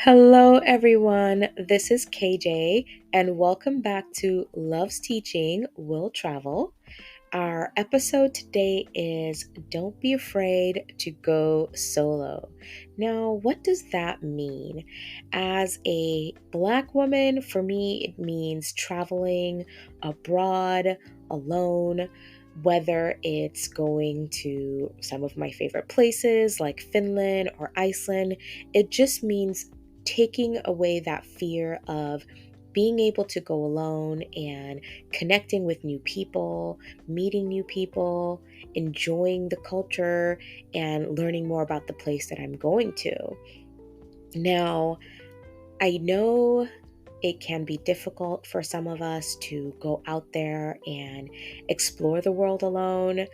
Hello, everyone. This is KJ, and welcome back to Love's Teaching Will Travel. Our episode today is Don't Be Afraid to Go Solo. Now, what does that mean? As a Black woman, for me, it means traveling abroad alone. Whether it's going to some of my favorite places like Finland or Iceland, it just means taking away that fear of being able to go alone and connecting with new people, meeting new people, enjoying the culture, and learning more about the place that I'm going to. Now, I know it can be difficult for some of us to go out there and explore the world alone.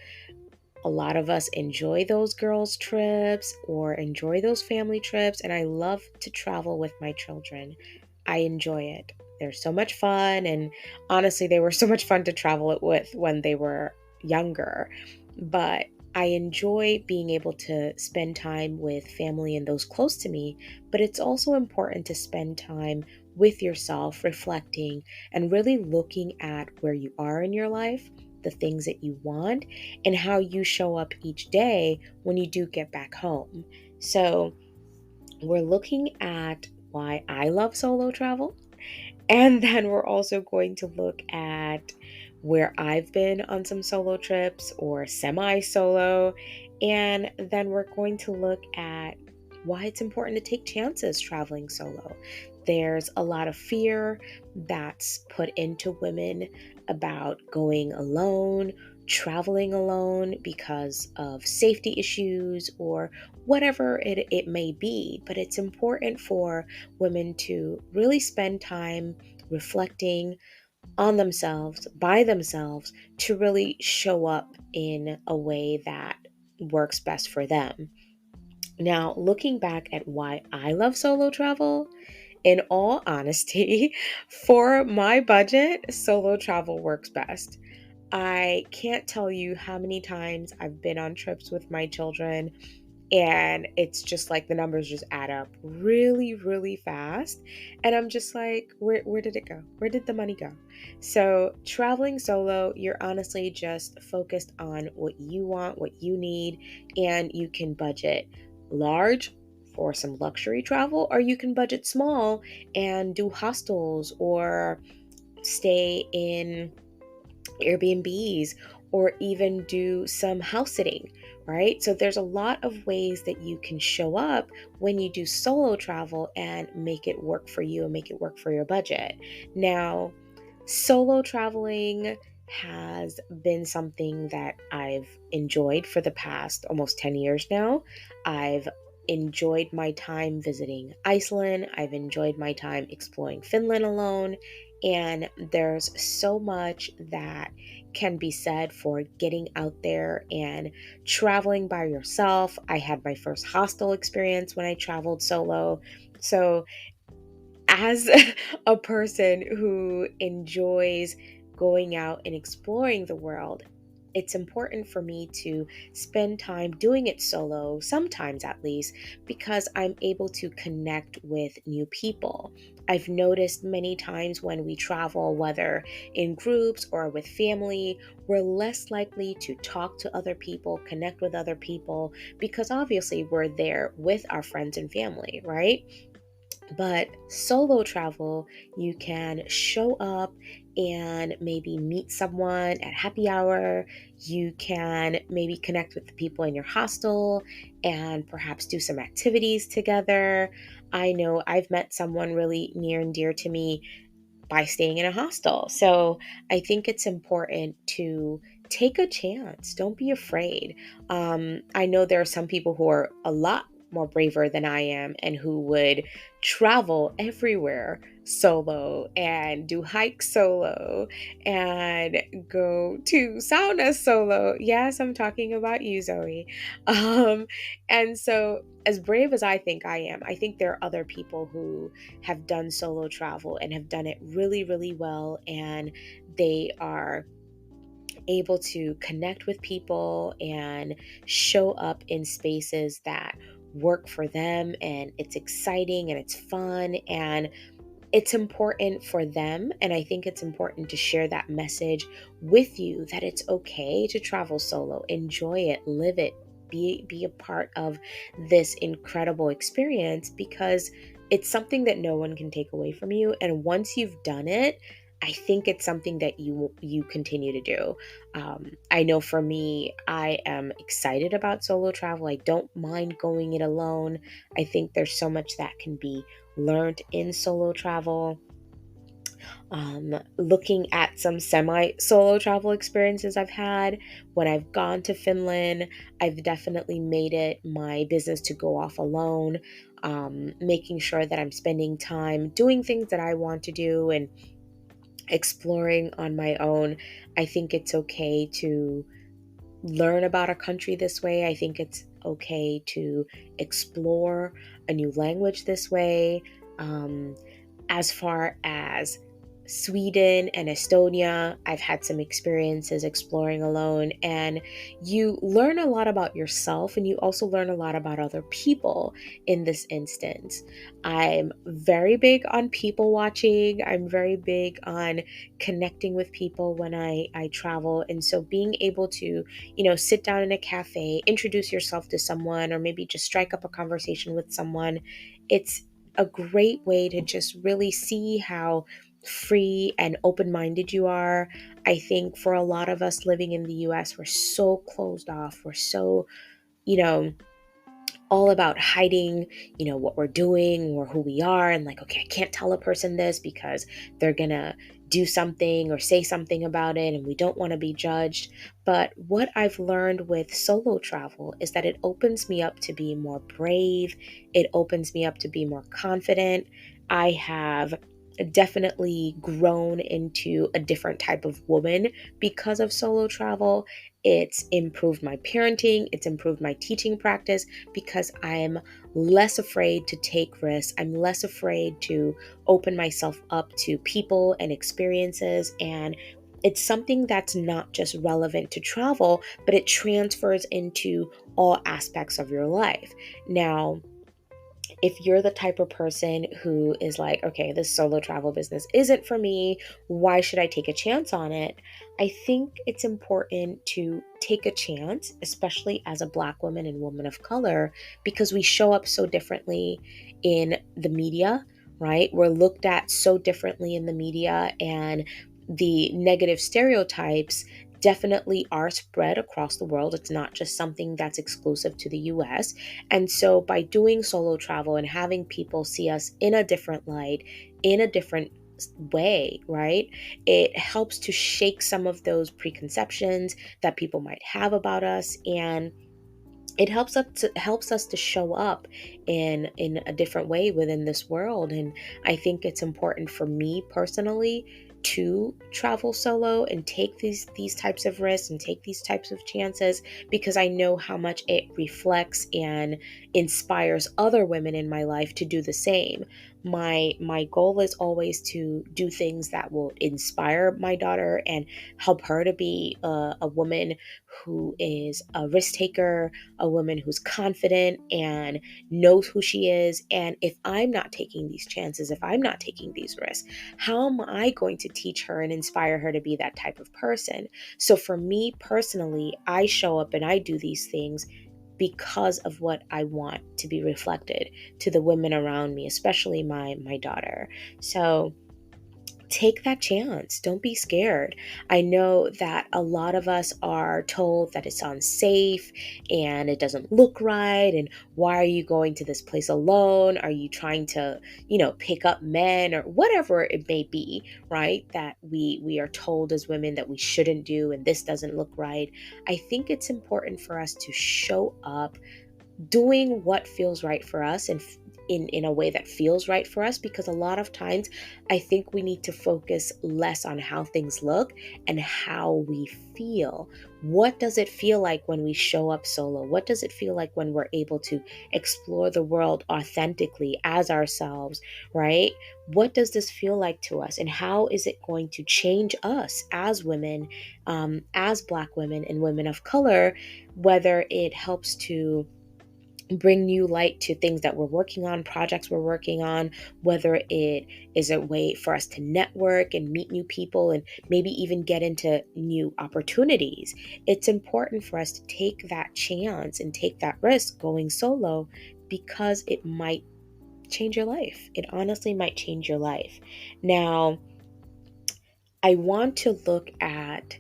A lot of us enjoy those girls' trips or enjoy those family trips, and I love to travel with my children. I enjoy it. They're so much fun, and honestly, they were so much fun to travel it with when they were younger. But I enjoy being able to spend time with family and those close to me, but it's also important to spend time with yourself, reflecting and really looking at where you are in your life, the things that you want, and how you show up each day when you do get back home. So, we're looking at why I love solo travel, and then we're also going to look at where I've been on some solo trips or semi solo, and then we're going to look at why it's important to take chances traveling solo. There's a lot of fear that's put into women about going alone, traveling alone because of safety issues or whatever it may be. But it's important for women to really spend time reflecting on themselves, by themselves, to really show up in a way that works best for them. Now, looking back at why I love solo travel, in all honesty, for my budget, solo travel works best. I can't tell you how many times I've been on trips with my children, and it's just like the numbers just add up really, really fast. And I'm just like, where did it go? Where did the money go? So, traveling solo, you're honestly just focused on what you want, what you need, and you can budget large for some luxury travel, or you can budget small and do hostels or stay in Airbnbs, or even do some house sitting, right? So there's a lot of ways that you can show up when you do solo travel and make it work for you and make it work for your budget. Now, solo traveling has been something that I've enjoyed for the past almost 10 years now. I've enjoyed my time visiting Iceland. I've enjoyed my time exploring Finland alone. And there's so much that can be said for getting out there and traveling by yourself. I had my first hostel experience when I traveled solo. So, as a person who enjoys going out and exploring the world, it's important for me to spend time doing it solo, sometimes at least, because I'm able to connect with new people. I've noticed many times when we travel, whether in groups or with family, we're less likely to talk to other people, connect with other people, because obviously we're there with our friends and family, right? But solo travel, you can show up and maybe meet someone at happy hour. You can maybe connect with the people in your hostel and perhaps do some activities together. I know I've met someone really near and dear to me by staying in a hostel. So I think it's important to take a chance. Don't be afraid. I know there are some people who are a lot more braver than I am and who would travel everywhere solo and do hikes solo and go to sauna solo. Yes, I'm talking about you, Zoe. Um, and so, as brave as I think I am, I think there are other people who have done solo travel and have done it really, really well. And they are able to connect with people and show up in spaces that work for them, and it's exciting and it's fun and it's important for them. And I think it's important to share that message with you that it's okay to travel solo. Enjoy it, live it, be a part of this incredible experience, because it's something that no one can take away from you. And once you've done it, I think it's something that you continue to do. I know for me, I am excited about solo travel. I don't mind going it alone. I think there's so much that can be learned in solo travel. Looking at some semi solo travel experiences I've had when I've gone to Finland, I've definitely made it my business to go off alone, making sure that I'm spending time doing things that I want to do and exploring on my own. I think it's okay to learn about a country this way. I think it's okay to explore a new language this way. Um, as far as Sweden and Estonia, I've had some experiences exploring alone, and you learn a lot about yourself and you also learn a lot about other people in this instance. I'm very big on people watching, I'm very big on connecting with people when I travel. And so being able to, sit down in a cafe, introduce yourself to someone, or maybe just strike up a conversation with someone, it's a great way to just really see how free and open minded you are. I think for a lot of us living in the US, we're so closed off. We're so, you know, all about hiding, what we're doing or who we are. And like, okay, I can't tell a person this because they're going to do something or say something about it. And we don't want to be judged. But what I've learned with solo travel is that it opens me up to be more brave. It opens me up to be more confident. I have definitely grown into a different type of woman because of solo travel. It's improved my parenting, it's improved my teaching practice, because I'm less afraid to take risks. I'm less afraid to open myself up to people and experiences. And it's something that's not just relevant to travel, but it transfers into all aspects of your life. Now, if you're the type of person who is like, okay, this solo travel business isn't for me, why should I take a chance on it? I think it's important to take a chance, especially as a Black woman and woman of color, because we show up so differently in the media, right? We're looked at so differently in the media, and the negative stereotypes definitely are spread across the world. It's not just something that's exclusive to the US. And so by doing solo travel and having people see us in a different light, in a different way, right? It helps to shake some of those preconceptions that people might have about us, and it helps us to show up in a different way within this world. And I think it's important for me personally to travel solo and take these types of risks and take these types of chances, because I know how much it reflects and inspires other women in my life to do the same. My goal is always to do things that will inspire my daughter and help her to be a woman who is a risk taker, a woman who's confident and knows who she is. And if I'm not taking these chances, if I'm not taking these risks, how am I going to teach her and inspire her to be that type of person? So for me personally, I show up and I do these things because of what I want to be reflected to the women around me, especially my daughter. So take that chance. Don't be scared. I know that a lot of us are told that it's unsafe and it doesn't look right. And why are you going to this place alone? Are you trying to, pick up men or whatever it may be, right? That we are told as women that we shouldn't do, and this doesn't look right. I think it's important for us to show up doing what feels right for us, and in a way that feels right for us, because a lot of times I think we need to focus less on how things look and how we feel. What does it feel like when we show up solo? What does it feel like when we're able to explore the world authentically as ourselves, right? What does this feel like to us, and how is it going to change us as women, as Black women and women of color, whether it helps to bring new light to things that we're working on, projects we're working on, whether it is a way for us to network and meet new people and maybe even get into new opportunities. It's important for us to take that chance and take that risk going solo because it might change your life. It honestly might change your life. Now, I want to look at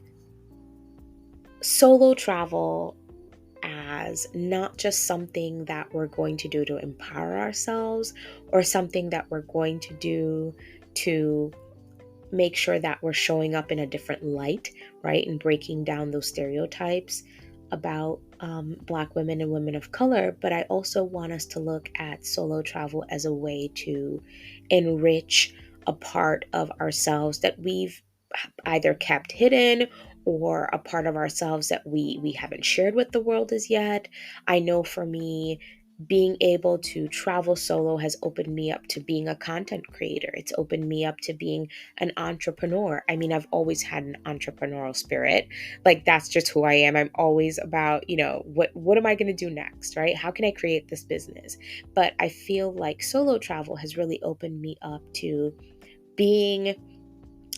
solo travel as not just something that we're going to do to empower ourselves or something that we're going to do to make sure that we're showing up in a different light, right? And breaking down those stereotypes about Black women and women of color. But I also want us to look at solo travel as a way to enrich a part of ourselves that we've either kept hidden or a part of ourselves that we haven't shared with the world as yet. I know for me, being able to travel solo has opened me up to being a content creator. It's opened me up to being an entrepreneur. I mean, I've always had an entrepreneurial spirit. Like that's just who I am. I'm always about, what am I going to do next, right? How can I create this business? But I feel like solo travel has really opened me up to being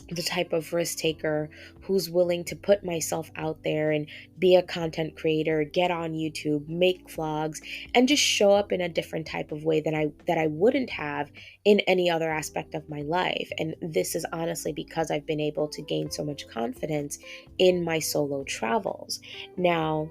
the type of risk taker who's willing to put myself out there and be a content creator, get on YouTube, make vlogs, and just show up in a different type of way that I wouldn't have in any other aspect of my life. And this is honestly because I've been able to gain so much confidence in my solo travels. Now,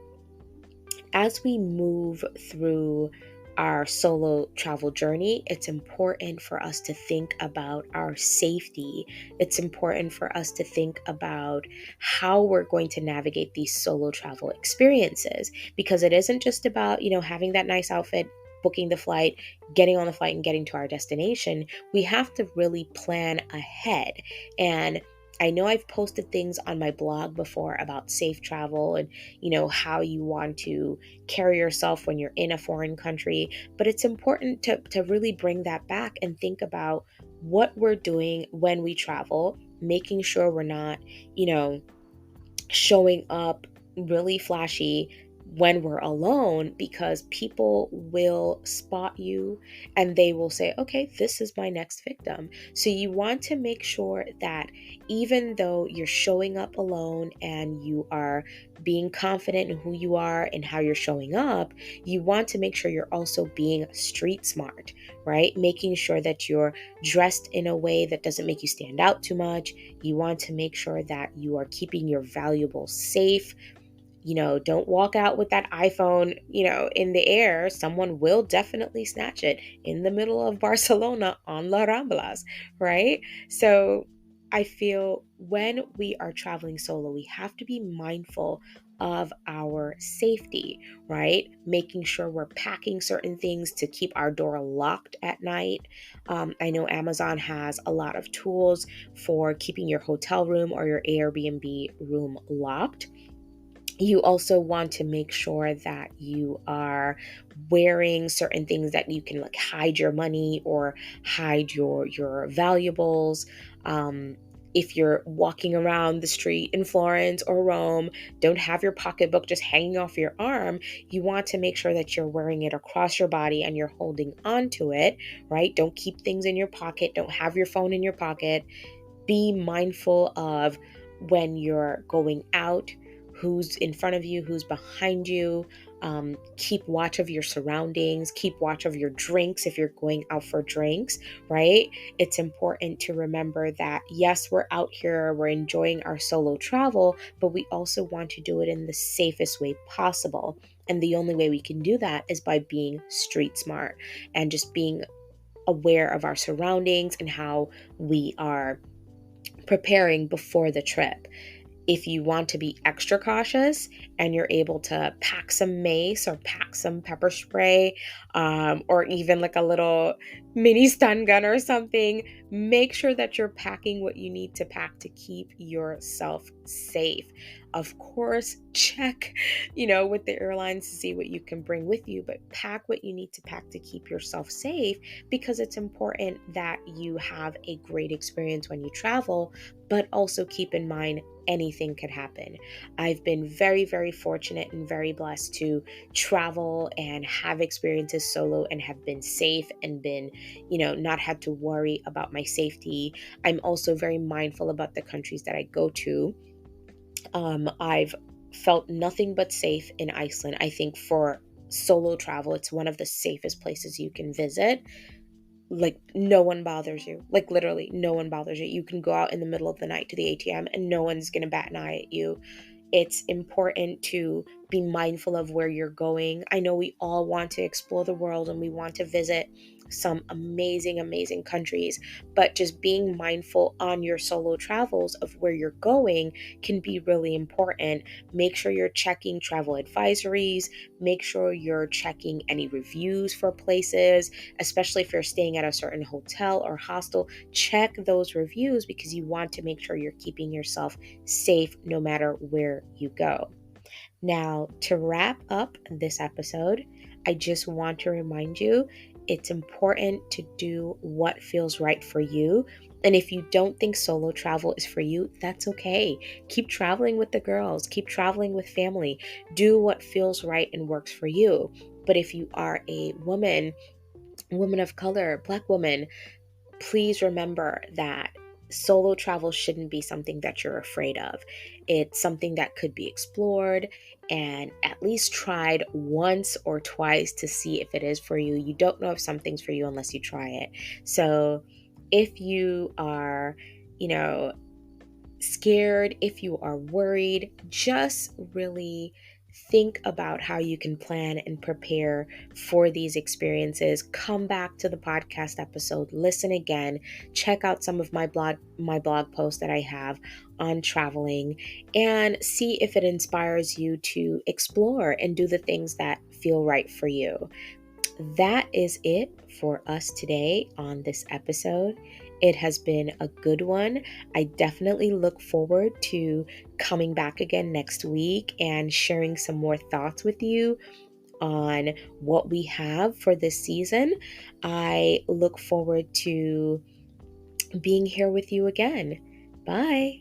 as we move through our solo travel journey, it's important for us to think about our safety. It's important for us to think about how we're going to navigate these solo travel experiences, because it isn't just about, having that nice outfit, booking the flight, getting on the flight and getting to our destination. We have to really plan ahead. And I know I've posted things on my blog before about safe travel and, how you want to carry yourself when you're in a foreign country. But it's important to really bring that back and think about what we're doing when we travel, making sure we're not, showing up really flashy when we're alone, because people will spot you and they will say, okay, this is my next victim. So you want to make sure that even though you're showing up alone and you are being confident in who you are and how you're showing up, you want to make sure you're also being street smart, right? Making sure that you're dressed in a way that doesn't make you stand out too much. You want to make sure that you are keeping your valuables safe. Don't walk out with that iPhone, in the air. Someone will definitely snatch it in the middle of Barcelona on La Ramblas, right? So I feel when we are traveling solo, we have to be mindful of our safety, right? Making sure we're packing certain things to keep our door locked at night. I know Amazon has a lot of tools for keeping your hotel room or your Airbnb room locked. You also want to make sure that you are wearing certain things that you can like hide your money or hide your valuables. If you're walking around the street in Florence or Rome, don't have your pocketbook just hanging off your arm. You want to make sure that you're wearing it across your body and you're holding onto it, right? Don't keep things in your pocket. Don't have your phone in your pocket. Be mindful of when you're going out, who's in front of you, who's behind you. Keep watch of your surroundings, keep watch of your drinks if you're going out for drinks, right? It's important to remember that, yes, we're out here, we're enjoying our solo travel, but we also want to do it in the safest way possible. And the only way we can do that is by being street smart and just being aware of our surroundings and how we are preparing before the trip. If you want to be extra cautious and you're able to pack some mace or pack some pepper spray, or even like a little mini stun gun or something. Make sure that you're packing what you need to pack to keep yourself safe. Of course, check, with the airlines to see what you can bring with you, but pack what you need to pack to keep yourself safe, because it's important that you have a great experience when you travel, but also keep in mind anything could happen. I've been very, very fortunate and very blessed to travel and have experiences solo and have been safe and been, not had to worry about my safety. I'm also very mindful about the countries that I go to. I've felt nothing but safe in Iceland. I think for solo travel, it's one of the safest places you can visit. Like, no one bothers you. Like, literally, no one bothers you. You can go out in the middle of the night to the ATM and no one's going to bat an eye at you. It's important to be mindful of where you're going. I know we all want to explore the world and we want to visit some amazing, amazing countries, but just being mindful on your solo travels of where you're going can be really important. Make sure you're checking travel advisories, make sure you're checking any reviews for places, especially if you're staying at a certain hotel or hostel. Check those reviews because you want to make sure you're keeping yourself safe no matter where you go. Now, to wrap up this episode, I just want to remind you it's important to do what feels right for you. And if you don't think solo travel is for you, that's okay. Keep traveling with the girls, keep traveling with family. Do what feels right and works for you. But if you are a woman of color, Black woman, please remember that solo travel shouldn't be something that you're afraid of. It's something that could be explored and at least tried once or twice to see if it is for you. You don't know if something's for you unless you try it. So if you are, you know, scared, if you are worried, just really think about how you can plan and prepare for these experiences. Come back to the podcast episode, listen again, check out some of my blog posts that I have on traveling, and see if it inspires you to explore and do the things that feel right for you. That is it for us today on this episode. It has been a good one. I definitely look forward to coming back again next week and sharing some more thoughts with you on what we have for this season. I look forward to being here with you again. Bye.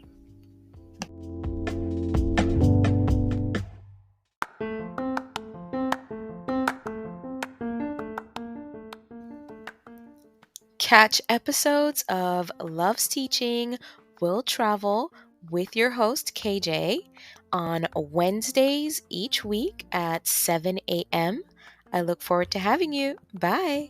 Catch episodes of Love's Teaching Will Travel with your host KJ on Wednesdays each week at 7 a.m. I look forward to having you. Bye.